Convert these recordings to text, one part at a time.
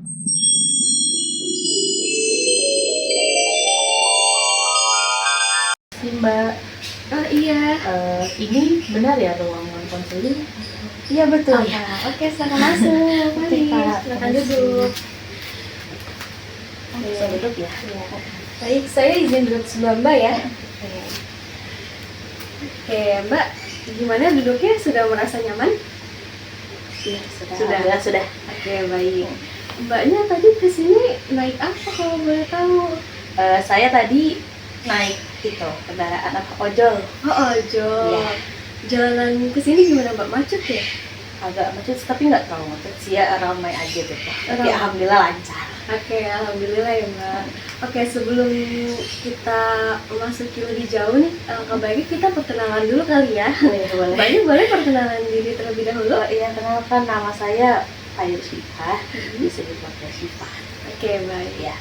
Mbak, Oh iya, ini benar ya ruangan konseling? iya betul. Oh, iya. Oke, silakan masuk. Oke, Mari, Kak. silakan duduk. Bisa duduk ya? Iya. Baik, saya izin duduk sebelah Mbak ya. Oke, Mbak, gimana duduknya? Sudah merasa nyaman? Iya, sudah. Sudah. Alhamdulillah, sudah. Oke, baik. Mbaknya tadi kesini naik apa kalau boleh tahu? Saya tadi naik itu kendaraan apa ojol, Oh, ojol. Iya. Jalan kesini gimana Mbak? Macet ya? agak macet tapi nggak terlalu macet sih ya, ramai aja gitu. Tapi Ramai. alhamdulillah lancar. Oke, alhamdulillah ya Mbak. Oke, sebelum kita memasuki lebih jauh nih, alangkah baiknya kita perkenalan dulu kali ya. Boleh. Mbaknya boleh perkenalan diri terlebih dahulu? Iya, kenalkan nama saya Ayu Syifa, disebut pakai Syifa. Oke, baik. Ya.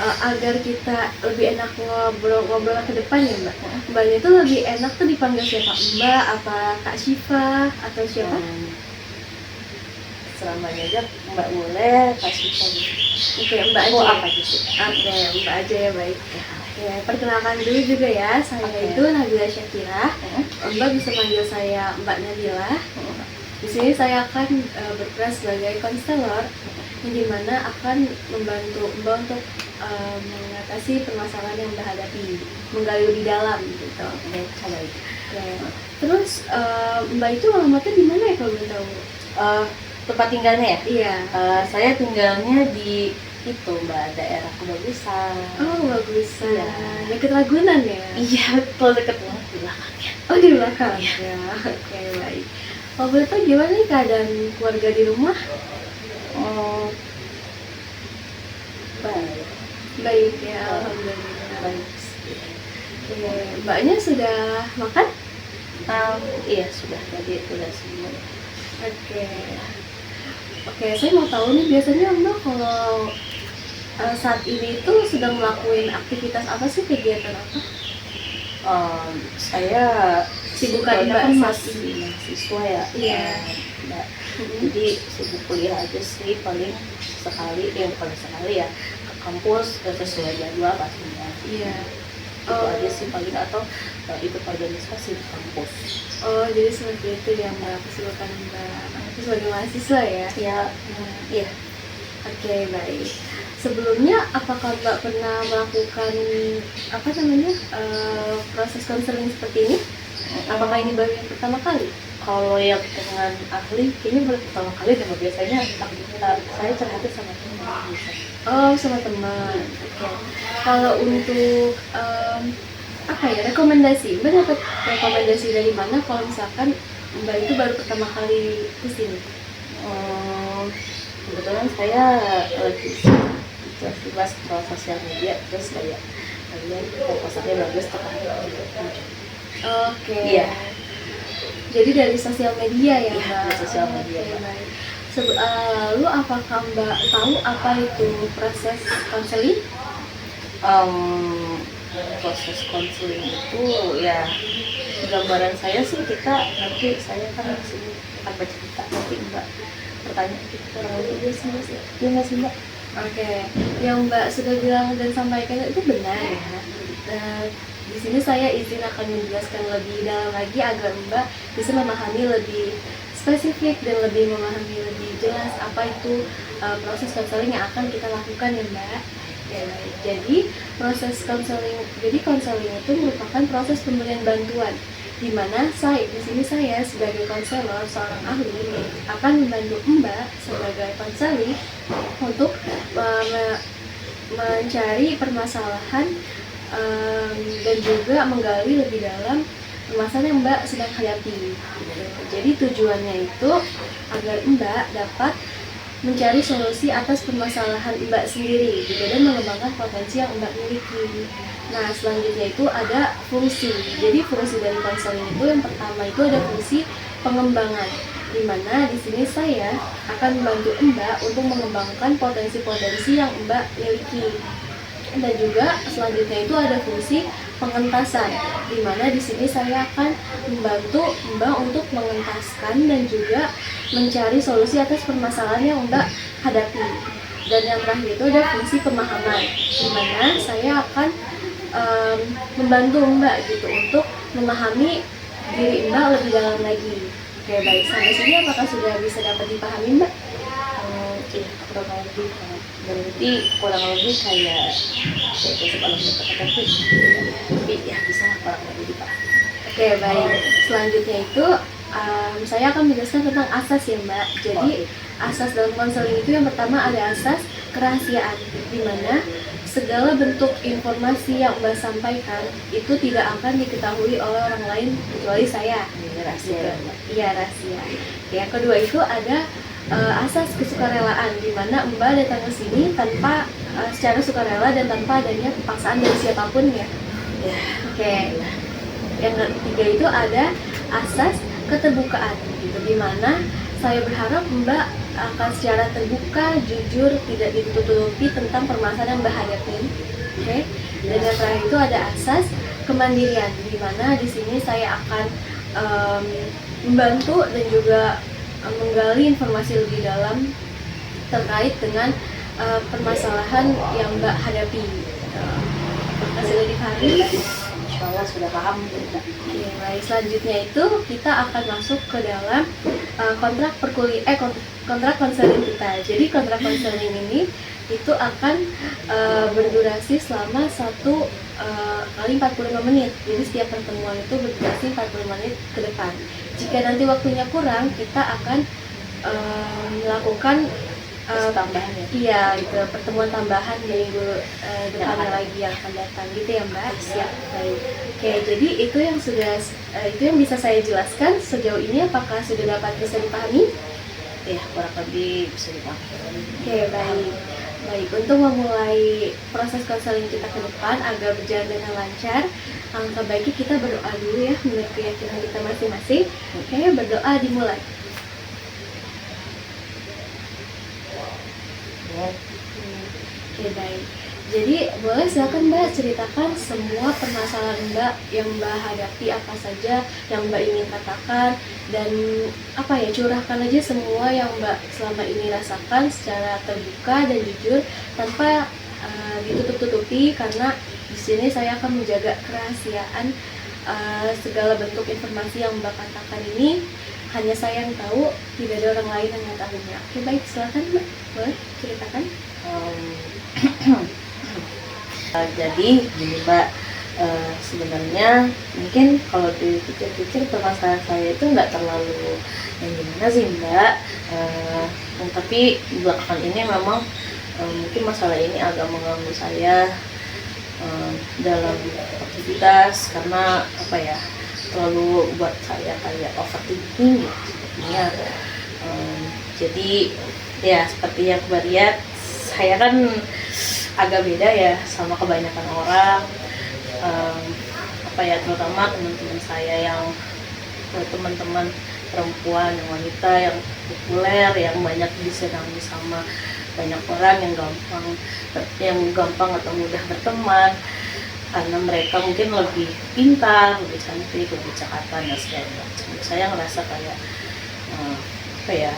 Agar kita lebih enak ngobrol ke depan ya Mbak. Mbaknya itu lebih enak tuh dipanggil siapa? Mbak, apa Kak Syifa, atau siapa? Selamanya aja Mbak boleh, Kak Syifa gitu. Oke, Mbak aja. Oh, ya? apa gitu? Oke, Mbak aja ya, baik. Ya, perkenalkan dulu juga ya, saya Oke. itu Nabila Syakira. Mbak bisa panggil saya Mbak Nabila. Di sini saya akan berperan sebagai konselor, yang dimana akan membantu Mbak untuk mengatasi permasalahan yang Mbak hadapi, menggali lebih dalam gitu. Oke, baik. Oke. Terus Mbak itu alamatnya di mana ya kalau boleh tahu? Tempat tinggalnya ya? Iya. Saya tinggalnya di itu Mbak, daerah Kebagusan. Oh, bagus. Iya. Dekat Ragunan ya? Iya, betul, deket banget di belakangnya. Oh, di belakang? Iya. Ya, oke, baik. Kalau boleh tahu gimana nih keadaan keluarga di rumah? Oh, baik. Baik ya, alhamdulillah. Baik. Oke, Mbaknya sudah makan? Iya, sudah tadi udah semua. Oke. Oke, saya mau tahu nih biasanya Mbak kalau saat ini itu sedang melakukan aktivitas apa sih, kegiatan apa? Saya Sibukan sebetulnya Mbak kan saat masih mahasiswa ya. Iya. Mbak. Jadi sibuk kuliah aja sih, paling sekali ya ke kampus sesuai jadwal pastinya. Iya. Itu aja sih paling, atau ikut organisasi di kampus. Oh, jadi seperti itu ya Mbak, kesibukan Mbak sebagai mahasiswa ya? Ya, iya. Oke, baik. Sebelumnya, apakah Mbak pernah melakukan apa namanya proses konseling seperti ini? Apakah ini baru yang pertama kali? Kalau yang dengan ahli kayaknya baru pertama kali, dan biasanya saya curhatnya sama teman bisa. Oh, sama teman. Oke. Kalau untuk apa ya, rekomendasi, Mbak dapat rekomendasi dari mana kalau misalkan Mbak itu baru pertama kali kesini? Kebetulan saya lagi tiba-tiba scroll sosial media, terus kayak kalian proposalnya bagus tuh kan. Oke. Iya. Jadi dari sosial media ya, Iya, Mbak? dari sosial media, Oke, Mbak. baik. Lalu apakah Mbak tahu apa itu proses konseling? Proses konseling itu ya, gambaran saya sih, kita nanti saya kan masih akan bercerita, nanti Mbak pertanyaan kita kurang lebih dia sih Mas, ya nggak sih Mbak? Oke, yang Mbak sudah bilang dan sampaikan itu benar ya. Dan di sini saya izin akan menjelaskan lebih dalam lagi agar Mbak bisa memahami lebih spesifik dan lebih memahami lebih jelas apa itu proses konseling yang akan kita lakukan ya Mbak. Ya, baik. Jadi konseling itu merupakan proses pemberian bantuan, di mana di sini saya sebagai konselor, seorang ahli, akan membantu Mbak sebagai konseling untuk mencari permasalahan dan juga menggali lebih dalam permasalahan yang Mbak sedang hadapi. Jadi tujuannya itu agar Mbak dapat mencari solusi atas permasalahan Mbak sendiri gitu, dan mengembangkan potensi yang Mbak miliki. Nah, selanjutnya itu ada fungsi. Jadi fungsi dari konseling itu yang pertama itu ada fungsi pengembangan, di mana di sini saya akan membantu Mbak untuk mengembangkan potensi-potensi yang Mbak miliki. Dan juga selanjutnya itu ada fungsi pengentasan, di mana di sini saya akan membantu Mbak untuk mengentaskan dan juga mencari solusi atas permasalahan yang Mbak hadapi. Dan yang terakhir itu ada fungsi pemahaman, di mana saya akan membantu Mbak gitu untuk memahami diri Mbak lebih dalam lagi. Oke, baik, sampai sini apakah sudah bisa dapat dipahami Mbak? Iya, kurang lebih berarti kurang lebih kayak kalau kata-kata tuh, tapi ya bisa lah kurang lebih Pak. Oke, baik. Selanjutnya itu saya akan menjelaskan tentang asas ya Mbak. Jadi asas dalam konseling itu yang pertama ada asas kerahasiaan, di mana segala bentuk informasi yang Mbak sampaikan itu tidak akan diketahui oleh orang lain kecuali saya. Ini rahasia. Iya, rahasia. Yang kedua itu ada asas kesukarelaan, di mana Mbak datang ke sini tanpa secara sukarela dan tanpa adanya paksaan dari siapapun ya. Ya, Oke. Yang ketiga itu ada asas keterbukaan, gitu, di mana saya berharap Mbak akan secara terbuka, jujur, tidak ditutup-tutupi tentang permasalahan yang Mbak hadapi. Oke. Dan yang terakhir itu ada asas kemandirian, di mana di sini saya akan membantu dan juga menggali informasi lebih dalam terkait dengan permasalahan yang Mbak hadapi. Apakah sudah dipahami? insya Allah sudah paham Mbak. Oke, baik. Selanjutnya itu kita akan masuk ke dalam kontrak konseling kita. Jadi kontrak konseling ini itu akan berdurasi selama 1 kali 45 menit. Jadi setiap pertemuan itu berdurasi 45 menit ke depan. Jika nanti waktunya kurang, kita akan melakukan Tambahan ya. iya, gitu, pertemuan tambahan di minggu depannya lagi yang akan datang gitu ya Mbak. Siap. Baik. Oke, jadi itu yang sudah itu yang bisa saya jelaskan sejauh ini. Apakah sudah dapat bisa dipahami? Ya, kurang lebih bisa dipahami. Oke, baik. Baik, untuk memulai proses konseling kita ke depan agar berjalan dengan lancar, alangkah baiknya kita berdoa dulu ya menurut keyakinan kita masing-masing. Oke, berdoa dimulai. Oke, baik. Jadi boleh silakan Mbak ceritakan semua permasalahan Mbak yang Mbak hadapi, apa saja yang Mbak ingin katakan, dan curahkan aja semua yang Mbak selama ini rasakan secara terbuka dan jujur tanpa ditutup-tutupi, karena di sini saya akan menjaga kerahasiaan segala bentuk informasi yang Mbak katakan ini hanya saya yang tahu, tidak ada orang lain yang mengetahuinya. Oke, baik, silakan Mbak, boleh ceritakan. Jadi gini Mbak, sebenarnya mungkin kalau dipikir-pikir permasalahan saya itu nggak terlalu yang gimana sih Mbak, tapi belakangan ini memang mungkin masalah ini agak mengganggu saya dalam aktivitas, karena terlalu buat saya kayak overthinking gitu sepertinya. Jadi ya seperti yang Mbak lihat, saya kan agak beda ya sama kebanyakan orang, terutama teman-teman saya yang teman-teman perempuan, yang wanita yang populer, yang banyak disenangi sama banyak orang, yang gampang atau mudah berteman karena mereka mungkin lebih pintar, lebih cantik, lebih cekatan dan segala macam. Saya ngerasa kayak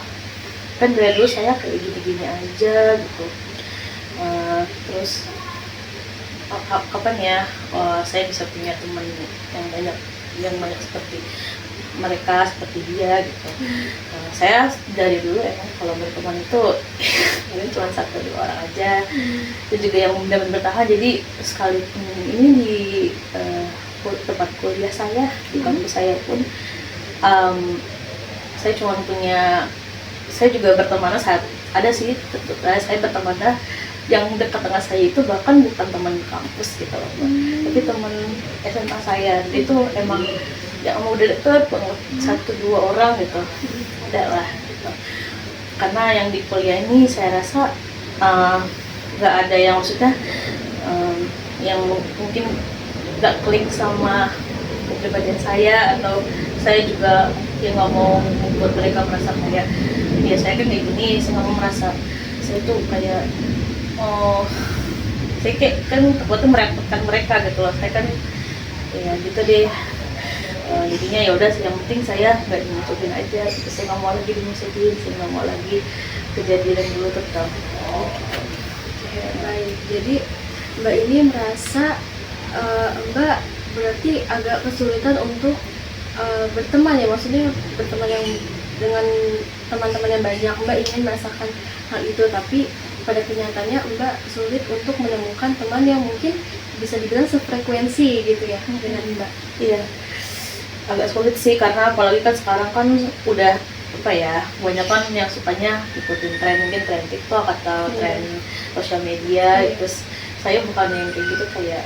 kan dari dulu saya kayak gini-gini aja gitu. Terus kapan ya saya bisa punya teman yang banyak seperti mereka, seperti dia gitu. Saya dari dulu emang kalau berteman itu mungkin cuma 1-2 orang aja, itu juga yang dapat bertahan. Jadi sekalipun ini di tempat kuliah saya, di kampus saya pun saya juga berteman saat ada sih, saya berteman yang dekat dengan saya itu bahkan bukan teman kampus gitu loh, tapi teman SMA saya. Itu emang yang udah deket banget, 1-2 orang gitu ada lah gitu. Karena yang di kuliah ini saya rasa nggak ada yang maksudnya yang mungkin nggak klik sama kepribadian saya, atau saya juga yang nggak mau membuat mereka merasa kayak ya saya kan kayak gini. Saya nggak mau merasa saya tuh kayak saya kayak kan takutnya merepotkan mereka gitu loh. Saya kan ya gitu deh, jadinya ya udah, yang penting saya nggak dimasukin aja gitu. Saya nggak mau lagi dimasukin, saya nggak mau lagi kejadian dulu tetap. Oke, baik. Jadi Mbak ini merasa Mbak berarti agak kesulitan untuk berteman ya, maksudnya berteman yang dengan teman-teman yang banyak. Mbak ingin merasakan hal itu, tapi pada kenyataannya Mbak sulit untuk menemukan teman yang mungkin bisa dibilang sefrekuensi gitu ya dengan Mbak. Iya, agak sulit sih karena apalagi kan sekarang kan udah apa ya, banyak kan yang sukanya ikutin tren, mungkin tren TikTok atau tren sosial media. Terus saya bukan yang kayak gitu, kayak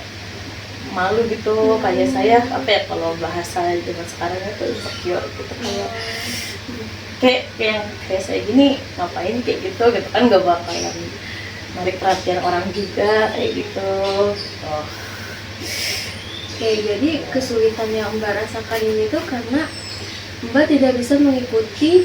malu gitu, kayak saya apa ya, kalau bahasa zaman sekarang itu insecure gitu, kayak saya gini ngapain kayak gitu kan, nggak bakalan menarik perhatian orang juga kayak gitu. Oke, jadi kesulitan yang Mbak rasakan ini tuh karena Mbak tidak bisa mengikuti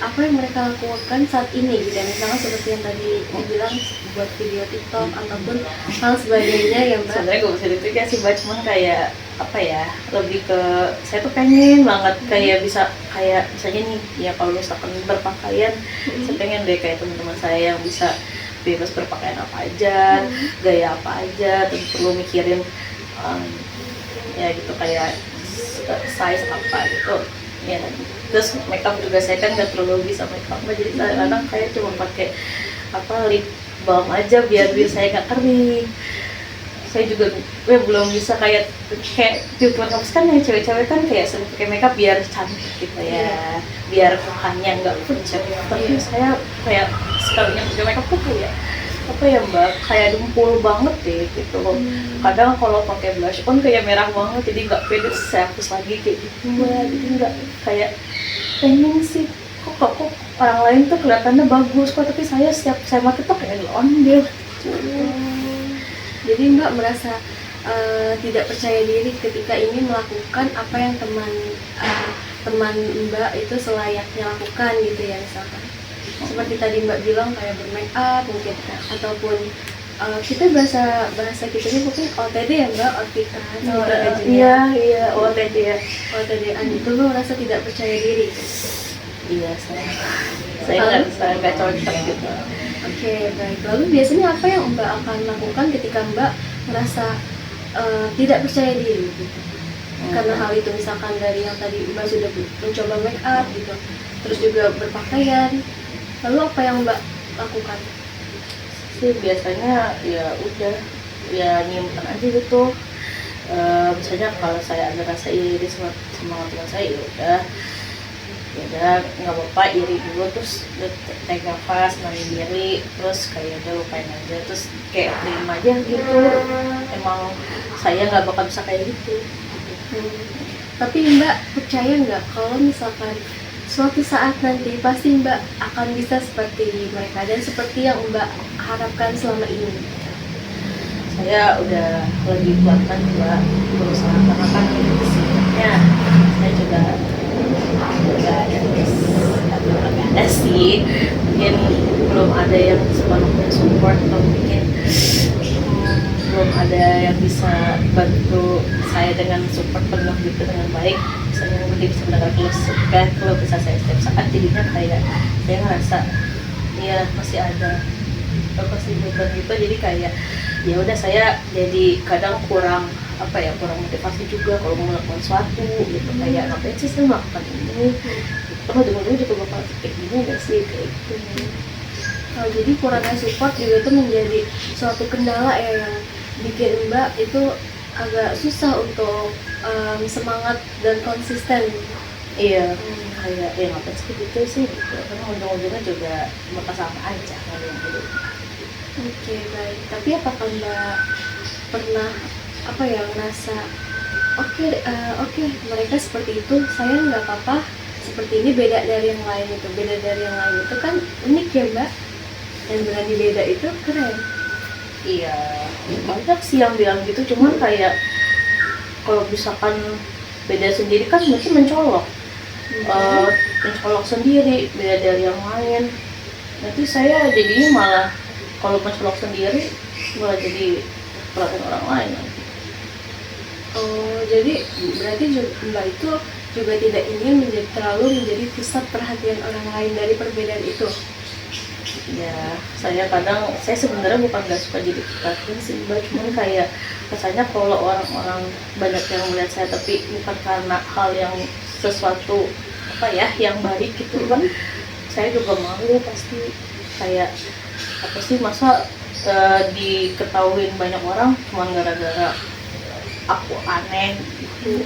apa yang mereka lakukan saat ini gitu ya. Misalnya seperti yang tadi dibilang buat video TikTok ataupun hal sebagainya ya Mbak. Sebenarnya gue bisa dipikir sih Mbak, cuman kayak apa ya, lebih ke saya tuh pengen banget kayak bisa kayak misalnya nih ya, kalau misalkan berpakaian saya pengen deh kayak teman-teman saya yang bisa bebas berpakaian apa aja, gaya apa aja, tanpa perlu mikirin ya gitu, kayak size apa gitu ya. Terus makeup juga saya kan nggak terlalu bisa makeup, jadi kadang kayak cuma pakai apa, lip balm aja biar saya nggak kering. Saya juga belum bisa kayak tutor kampus kan, yang cewek-cewek kan kayak sering pakai makeup biar cantik gitu ya, biar mukanya nggak pucat. Tapi saya kayak sekalinya pakai makeup tuh kayak apa ya Mbak, kayak dempul banget deh gitu. Kadang kalau pakai blush on kayak merah banget, jadi nggak pede, saya hapus lagi kayak gitu Mbak. Jadi nggak kayak pengen sih, kok orang lain tuh kelihatannya bagus kok, tapi saya setiap saya pakai tuh kayak ondel. Jadi Mbak merasa tidak percaya diri ketika ingin melakukan apa yang teman Mbak itu selayaknya lakukan gitu ya, misalkan seperti tadi Mbak bilang kayak bermake up mungkin, ataupun kita bahasa kita ini mungkin OTD ya Mbak, outfitan. Iya OTD ya. OTD-an itu Mbak merasa tidak percaya diri. Iya, saya nggak cocok gitu. Oke, baik. Lalu biasanya apa yang Mbak akan lakukan ketika Mbak merasa tidak percaya diri gitu? Karena hal itu, misalkan dari yang tadi Mbak sudah mencoba make up gitu, terus juga berpakaian, lalu apa yang Mbak lakukan? Sih biasanya ya udah ya nyimpen aja gitu. Misalnya kalau saya ada rasa iri sama teman saya, ya udah nggak apa-apa, iri dulu, terus tarik nafas, narik diri, terus kayak udah lupain aja, terus kayak terima aja gitu. Emang saya nggak bakal bisa kayak gitu. Tapi Mbak percaya nggak kalau misalkan suatu saat nanti pasti Mbak akan bisa seperti mereka dan seperti yang Mbak harapkan selama ini? Saya udah lebih kuatkan juga berusaha, karena kan sebenarnya saya juga nggak ada sih, mungkin belum ada yang sepenuhnya support, atau mungkin belum ada yang bisa bantu saya dengan support penuh gitu dengan baik. Misalnya mungkin bisa mendengar kalau bisa saya setiap saat, jadinya kayak saya ngerasa ya masih ada apa sih beban gitu. Jadi kayak ya udah, saya jadi kadang kurang motivasi juga kalau mau melakukan sesuatu gitu. Kayak ngapain sih saya melakukan ini, kalau dengar-dengar juga bakal kayak gini nggak sih, kayak gitu. Jadi kurangnya support juga itu menjadi suatu kendala ya, yang bikin Mbak itu agak susah untuk semangat dan konsisten. Iya, kayak ya ngapain sih gitu sih gitu, karena ujung-ujungnya juga bakal sama aja kalau yang gitu. Oke, baik. Tapi apakah Mbak pernah ngerasa oke, mereka seperti itu, saya nggak apa-apa seperti ini, beda dari yang lain itu kan unik ya Mbak, dan berani beda itu keren. Iya, banyak sih yang bilang gitu, cuman kayak kalau misalkan beda sendiri kan berarti mencolok sendiri, beda dari yang lain. Nanti saya jadinya malah kalau mencolok sendiri malah jadi perhatian orang lain. Oh, jadi berarti Mbak itu juga tidak ingin terlalu menjadi pusat perhatian orang lain dari perbedaan itu. Ya, saya sebenarnya bukan nggak suka jadi perhatian sih Mbak, cuman kayak kesannya kalau orang-orang banyak yang melihat saya tapi bukan karena hal yang sesuatu apa ya yang baik gitu Mbak, saya juga malu pasti. Kayak apa sih, masa diketahuin banyak orang cuma gara-gara aku aneh gitu.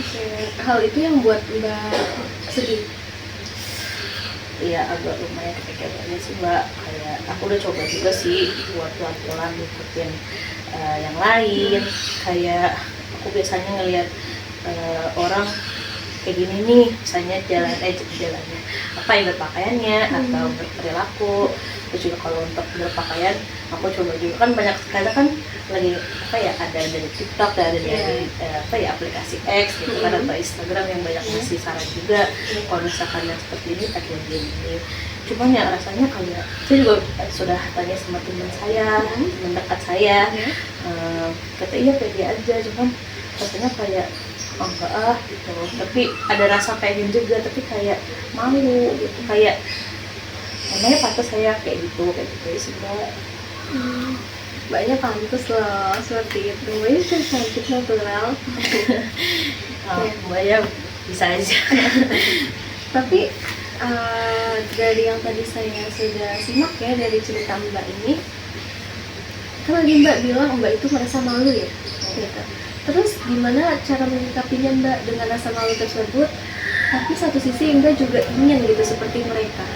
Oke, hal itu yang buat Mbak sedih. Iya, agak lumayan kepikirannya sih Mbak. Kayak aku udah coba juga sih buat pelan-pelan ngikutin yang lain. Kayak aku biasanya ngelihat orang kayak gini nih, misalnya jalannya apa yang berpakaiannya atau berperilaku. Terus juga kalau untuk berpakaian aku coba juga, kan banyak sekarang kan lagi apa ya, ada dari TikTok, ada dari apa ya, aplikasi X gitu kan, atau Instagram yang banyak ngasih saran juga kalau misalkan yang seperti ini pakai gini. Cuman ya rasanya kayak saya juga sudah tanya sama teman saya, teman dekat saya, kata iya pede aja, cuman rasanya kayak oh enggak gitu. Tapi ada rasa pengen juga, tapi kayak malu gitu, kayak emangnya pantas saya kayak gitu sih Mbak. Mbaknya pantas loh seperti itu, Mbaknya kan cantik natural. Mbak ya bisa aja. Tapi dari yang tadi saya sudah simak ya dari cerita Mbak ini, kan tadi Mbak bilang Mbak itu merasa malu ya, gitu. Terus gimana cara menyikapinya Mbak dengan rasa malu tersebut? Tapi satu sisi Mbak juga ingin gitu seperti mereka.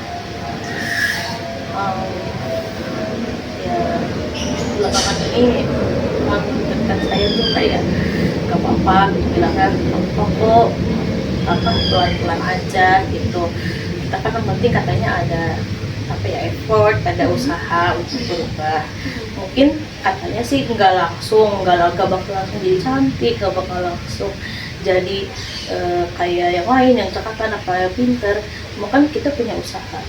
Ya belakangan ini teman dekat saya tuh kayak gak apa-apa gitu, bilangnya kok apa pelan-pelan aja gitu. Kita kan yang penting katanya ada apa ya, effort, ada usaha untuk berubah. Mungkin katanya sih nggak bakal langsung jadi cantik, nggak bakal langsung jadi kayak yang lain yang cekatan apa pinter. Cuma kan kita punya usaha,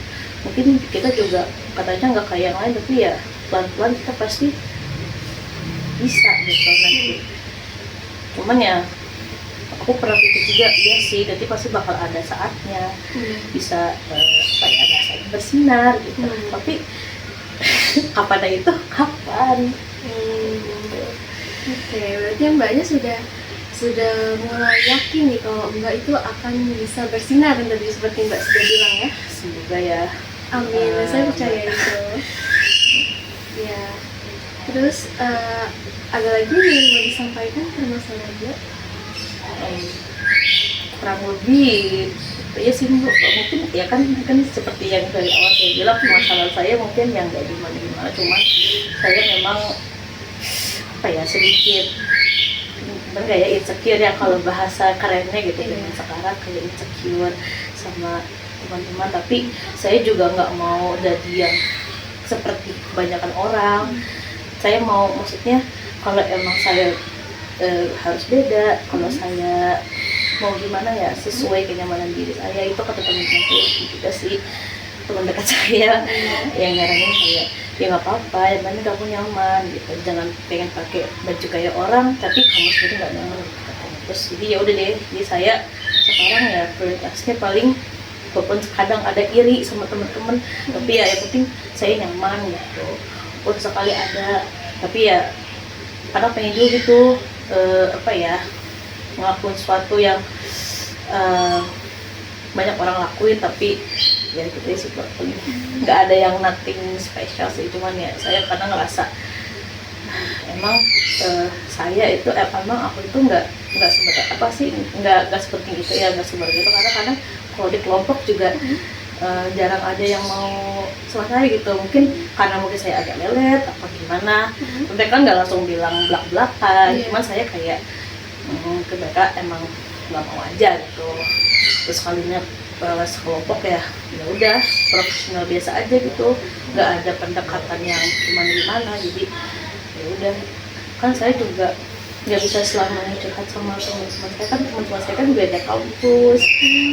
mungkin kita juga katanya nggak kayak yang lain, tapi ya pelan-pelan kita pasti bisa gitu nanti. Cuman ya aku pernah pikir juga, iya sih nanti pasti bakal ada saatnya bisa apa ya, ada saat bersinar gitu. Tapi kapan itu kapan? Oke, berarti Mbaknya sudah mulai yakin nih kalau Mbak itu akan bisa bersinar dan tadi seperti Mbak sudah bilang ya. Semoga ya. Amin, saya percaya itu. Ya, terus ada lagi yang mau disampaikan permasalahan Mbak? Kurang lebih ya sih Bu, mungkin ya kan seperti yang dari awal saya bilang, masalah saya mungkin yang nggak gimana-gimana, cuman saya memang apa ya, sedikit bener nggak ya, insecure ya kalau bahasa kerennya gitu dengan sekarang, kayak insecure sama teman-teman. Tapi saya juga nggak mau jadi yang seperti kebanyakan orang. Saya mau, maksudnya kalau emang saya harus beda, kalau saya mau gimana ya sesuai kenyamanan diri saya. Itu kata teman-teman saya juga sih, teman dekat saya yang nyaranin saya, ya nggak apa-apa, yang penting kamu nyaman gitu, jangan pengen pakai baju kayak orang tapi kamu sendiri nggak nyaman gitu katanya. Terus jadi ya udah deh, jadi saya sekarang ya prioritasnya paling, walaupun kadang ada iri sama teman-teman, tapi ya yang penting saya nyaman gitu. Walaupun sekali ada, tapi ya kadang pengen juga gitu apa ya, ngelakuin sesuatu yang banyak orang lakuin, tapi ya gitu sih, nggak ada yang nothing special sih. Cuman ya saya kadang ngerasa emang saya itu emang aku itu nggak seperti apa sih, nggak seperti itu ya, nggak seperti itu. Karena kadang kalau di kelompok juga jarang ada yang mau sama saya gitu. Mungkin karena mungkin saya agak lelet apa gimana, mereka kan nggak langsung bilang belak-belakan, cuman saya kayak ke mereka emang nggak mau aja gitu. Terus kalinya sekelompok ya udah profesional biasa aja gitu, nggak ada pendekatan yang gimana. Jadi ya udah, kan saya juga nggak bisa selamanya curhat sama teman-teman saya, kan teman-teman saya kan beda kampus,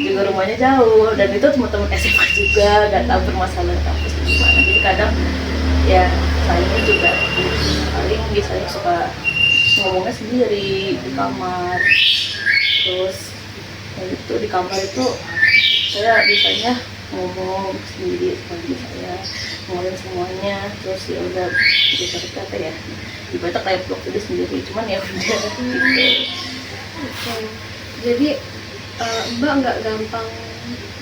juga rumahnya jauh, dan itu teman-teman SMA juga nggak tahu permasalahan kampus gimana. Jadi kadang ya saya juga paling biasanya suka ngomongnya sendiri di kamar. Terus ya itu di kamar itu saya biasanya ngomong sendiri sama diri saya, ngomongin semuanya. Terus ya udah kita apa ya, ibaratnya kayak blok diri sendiri, cuman ya udah gitu. Oke. Jadi Mbak nggak gampang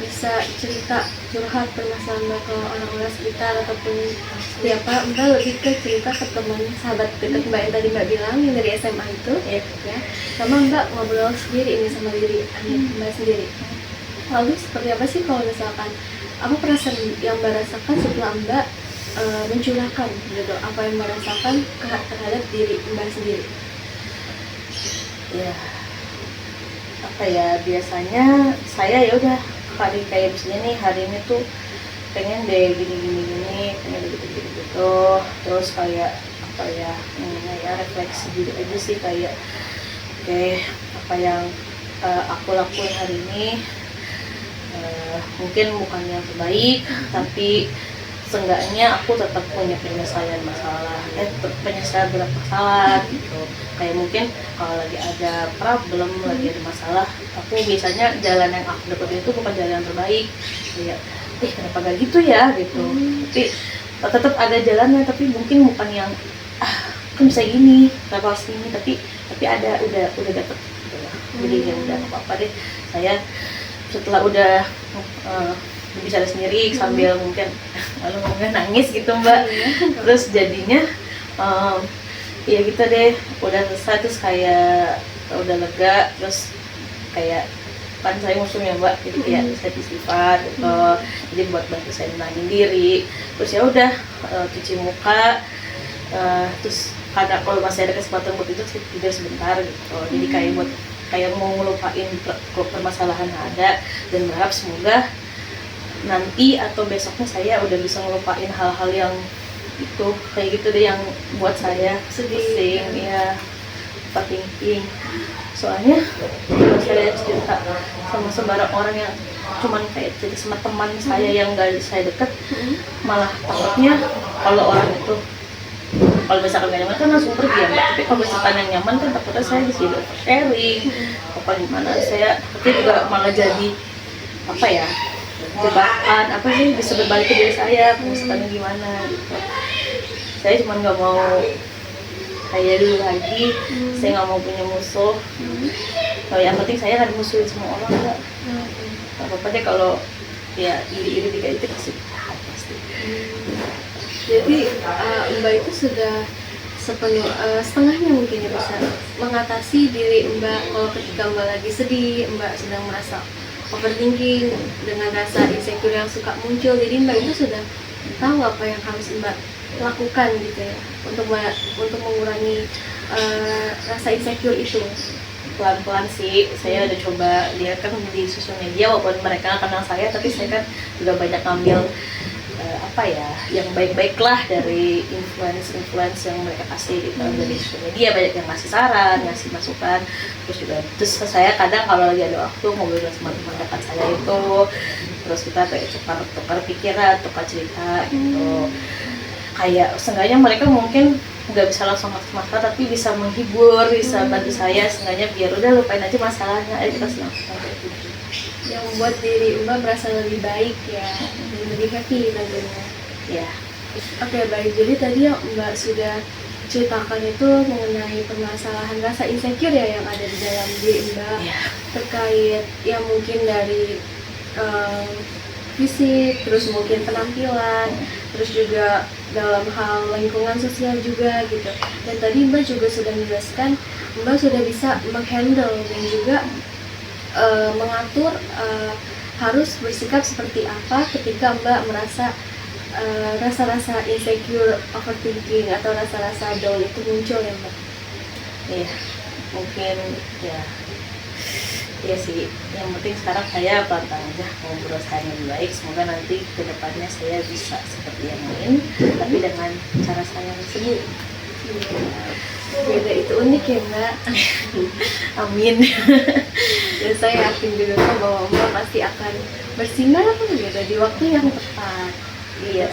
bisa cerita curhat permasalahan Mbak ke orang-orang sekitar ataupun siapa, Mbak lebih ke cerita ke teman sahabat dekat Mbak yang tadi Mbak bilang yang dari SMA itu ya, sama Mbak ngobrol sendiri ini sama diri Mbak sendiri. Lalu seperti apa sih kalau misalkan apa perasaan yang Mbak rasakan setelah Mbak mencurahkan gitu, apa yang Mbak rasakan terhadap diri Mbak sendiri? Ya apa ya, biasanya saya ya udah hari kayak misalnya nih, hari ini tuh pengen deh gini, pengen gitu. Terus kayak apa ya, ya refleksi diri aja sih, kayak oke, apa yang aku lakuin hari ini mungkin bukan yang terbaik, tapi seenggaknya aku tetap punya penyelesaian bermasalah gitu. Kayak mungkin kalau lagi ada problem, lagi ada masalah, aku biasanya jalan yang aku dapetin itu bukan jalan yang terbaik, kayak kenapa gak gitu ya gitu. Tapi tetap ada jalannya, tapi mungkin bukan yang kan bisa gini, kenapa harus gini, tapi ada udah dapet gitu. Jadi ya udah apa-apa deh, saya setelah udah bicara sendiri sambil mungkin lalu ngomongnya nangis gitu Mbak. Terus jadinya ya gitu deh, udah selesai. Terus kayak udah lega, terus kayak kan saya musuh ya Mbak, jadi kayak saya istighfar gitu. Jadi buat bantu saya menangin diri. Terus ya udah cuci muka, terus karena kalau masih ada kesempatan buat itu tidur sebentar gitu. Jadi kayak mau ngelupain permasalahan yang ada, dan berharap semoga nanti atau besoknya saya udah bisa ngelupain hal-hal yang itu kayak gitu deh, yang buat saya sedih ya, overthinking. Soalnya kalau saya cerita sama sembarang orang yang cuman kayak cerita sama teman saya yang gak saya deket, malah takutnya kalau orang itu kalau misalkan gak nyaman kan langsung pergi ya Mbak. Tapi kalau misalkan yang nyaman kan takutnya saya di sini sharing apa gimana, saya takutnya juga malah jadi apa ya, jebakan apa sih, bisa berbalik ke diri saya misalkan gimana gitu. Saya cuma nggak mau kayak dulu lagi, saya nggak mau punya musuh. Kalau yang penting saya nggak dimusuhin semua orang, nggak apa-apa deh kalau ya iri-iri dikit itu pasti. Jadi Mbak itu sudah setengahnya mungkin ya bisa mengatasi diri Mbak kalau ketika Mbak lagi sedih, Mbak sedang merasa overthinking dengan rasa insecure yang suka muncul. Jadi Mbak itu sudah tahu apa yang harus Mbak lakukan gitu ya untuk mengurangi rasa insecure itu. Pelan-pelan sih, saya udah coba lihat kan di sosial media, walaupun mereka nggak kenal saya, tapi saya kan juga banyak ngambil apa ya, yang baik-baik lah dari influence yang mereka kasih gitu. Dari sosial media banyak yang ngasih saran, ngasih masukan. Terus saya kadang kalau lagi ada waktu ngobrol sama teman dekat saya itu, terus kita kayak tukar pikiran, tukar cerita gitu. Kayak seenggaknya mereka mungkin nggak bisa langsung masuk masalah, tapi bisa menghibur, bisa bantu saya seenggaknya biar udah lupain aja masalahnya, ayo kita senang-senang kayak gitu. Yang membuat diri Mbak merasa lebih baik ya, dan lebih happy tentunya. Ya. Oke, baik. Jadi tadi yang Mbak sudah ceritakan itu mengenai permasalahan rasa insecure ya yang ada di dalam diri Mbak, terkait yang mungkin dari fisik, terus mungkin penampilan, terus juga dalam hal lingkungan sosial juga gitu. Dan tadi Mbak juga sudah menjelaskan Mbak sudah bisa menghandle dan juga mengatur harus bersikap seperti apa ketika Mbak merasa rasa-rasa insecure, overthinking atau rasa-rasa down itu muncul ya Mbak. Iya, mungkin ya. Iya sih, yang penting sekarang saya pelan-pelan aja ngobrol saya yang baik. Semoga nanti ke depannya saya bisa seperti yang lain, tapi dengan cara saya sendiri. Beda itu unik ya Mbak. Amin. Dan saya yakin juga bahwa Mbak pasti akan bersinar gitu di waktu yang tepat. Iya,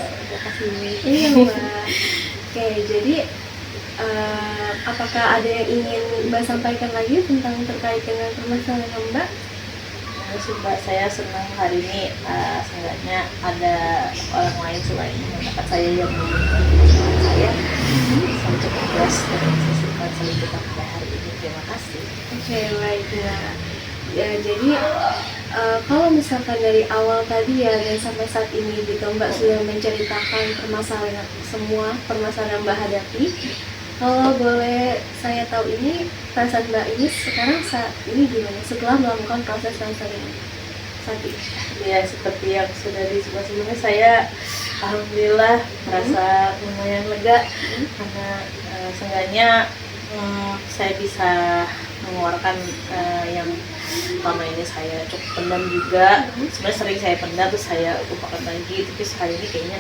Iya Mbak. Oke, jadi apakah ada yang ingin Mbak sampaikan lagi tentang terkait dengan permasalahan Mbak? sih Mbak, saya senang hari ini seenggaknya ada orang lain selain masyarakat saya yang membutuhkan permasalahan saya bisa cukup puas dengan sesi konseling kita pada hari ini. Terima kasih. Oke, baik ya. Ya, jadi kalau misalkan dari awal tadi ya dan sampai saat ini gitu Mbak sudah menceritakan semua permasalahan yang Mbak hadapi. Kalau boleh saya tahu ini perasaan Mbak ini sekarang saat ini gimana setelah melakukan proses konseling saat ini? Ya seperti yang sudah disebut sebelumnya, saya alhamdulillah merasa lumayan lega karena seenggaknya saya bisa mengeluarkan yang selama ini saya cukup pendam juga. Sebenarnya sering saya pendam terus saya lupakan lagi, tapi hari ini kayaknya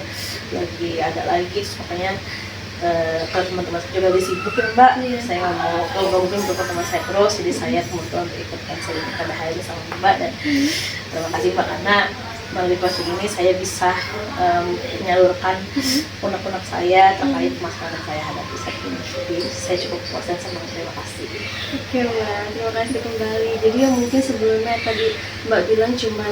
lagi ada lagi, terus makanya kalau teman-teman saya juga lagi sibuk ya Mbak, saya nggak mau kalau nggak mungkin untuk teman saya terus, jadi saya kebetulan untuk ikut konseling pada hari ini sama Mbak. Dan terima kasih Mbak karena melalui konseling ini saya bisa menyalurkan unek-unek saya terkait masalah yang saya hadapi saat ini. Jadi saya cukup puas dan senang. Terima kasih. Oke Mbak, terima kasih kembali. Jadi yang mungkin sebelumnya tadi Mbak bilang cuma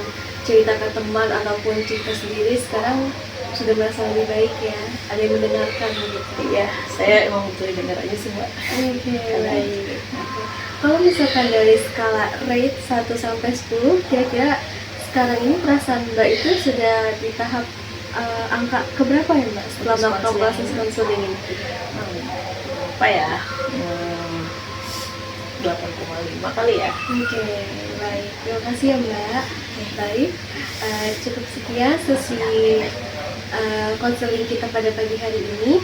cerita ke teman ataupun cerita sendiri, sekarang sudah merasa lebih baik ya, ada yang mendengarkan gitu. Iya, saya emang butuh dengar aja sih Mbak. Oke, baik. Kalau misalkan dari skala rate 1 sampai 10, kira-kira sekarang ini perasaan Mbak itu sudah di tahap angka keberapa ya Mbak setelah melakukan proses konseling ini? Apa ya? 8,5 kali ya. Oke, baik. Terima kasih ya Mbak. Baik, cukup sekian sesi konseling kita pada pagi hari ini.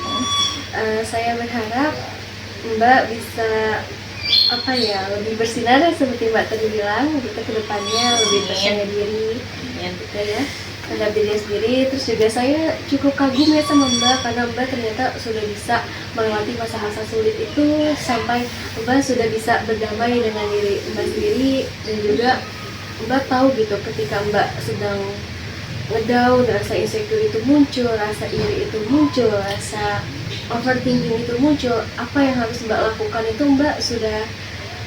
Saya berharap Mbak bisa lebih bersinar seperti Mbak tadi bilang, kita kedepannya lebih percaya diri, gitu ya, terhadap diri sendiri. Terus juga saya cukup kagum ya sama Mbak karena Mbak ternyata sudah bisa melewati masa-masa sulit itu sampai Mbak sudah bisa berdamai dengan diri Mbak sendiri, dan juga Mbak tahu gitu ketika Mbak sedang ngedown, rasa insecure itu muncul, rasa iri itu muncul, rasa overthinking itu muncul, apa yang harus Mbak lakukan itu Mbak sudah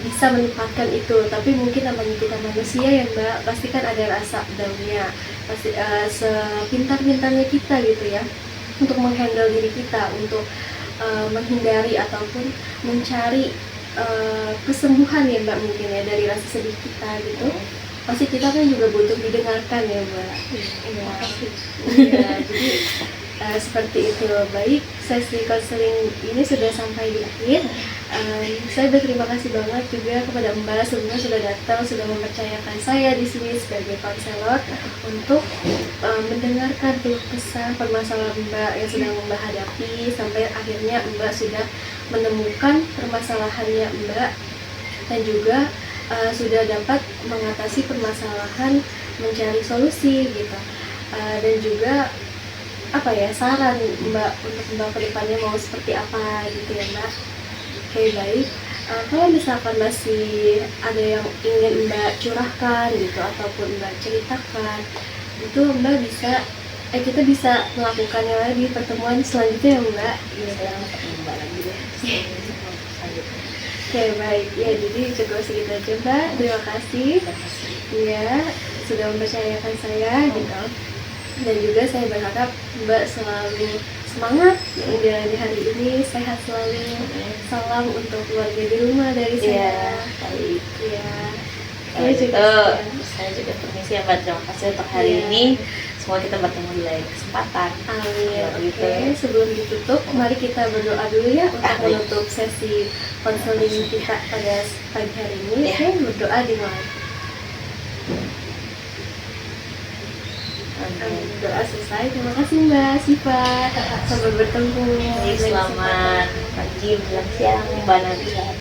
bisa menempatkan itu. Tapi mungkin namanya kita manusia ya Mbak, pasti kan ada rasa down-nya, pasti sepintar-pintarnya kita gitu ya untuk menghandle diri kita, untuk menghindari ataupun mencari kesembuhan ya Mbak, mungkin ya dari rasa sedih kita gitu. Pasti kita kan juga butuh didengarkan ya Mbak. Iya, iya. Jadi seperti itu. Baik, sesi konseling ini sudah sampai di akhir. Saya berterima kasih banget juga kepada Mbak sebelumnya sudah datang, sudah mempercayakan saya di sini sebagai konselor untuk mendengarkan keluh kesah permasalahan Mbak yang sedang Mbak hadapi, sampai akhirnya Mbak sudah menemukan permasalahannya Mbak dan juga sudah dapat mengatasi permasalahan, mencari solusi gitu, dan juga saran Mbak untuk Mbak kedepannya mau seperti apa gitu ya Mbak. Oke, baik. Kalau misalkan masih ada yang ingin Mbak curahkan gitu ataupun Mbak ceritakan, itu Mbak bisa kita bisa melakukannya di pertemuan selanjutnya ya Mbak. Saya mau ketemu Mbak lagi deh. Oke, baik ya, jadi cukup segitu aja Mbak. Terima kasih ya sudah mempercayakan saya gitu, dan juga saya berharap Mbak selalu semangat menjalani hari ini, sehat selalu. Salam untuk keluarga di rumah dari saya. Baik. Ya, saya juga permisi ya Mbak, terima kasih untuk hari ini. Semoga kita bertemu di lain kesempatan. Amin. Oke, sebelum ditutup, mari kita berdoa dulu ya untuk menutup sesi konseling kita pada pagi hari ini. Oke, berdoa dimulai. Doa selesai. Terima kasih Mbak Siva. Sampai bertemu. Selamat pagi, menjelang siang Mbak Nadia.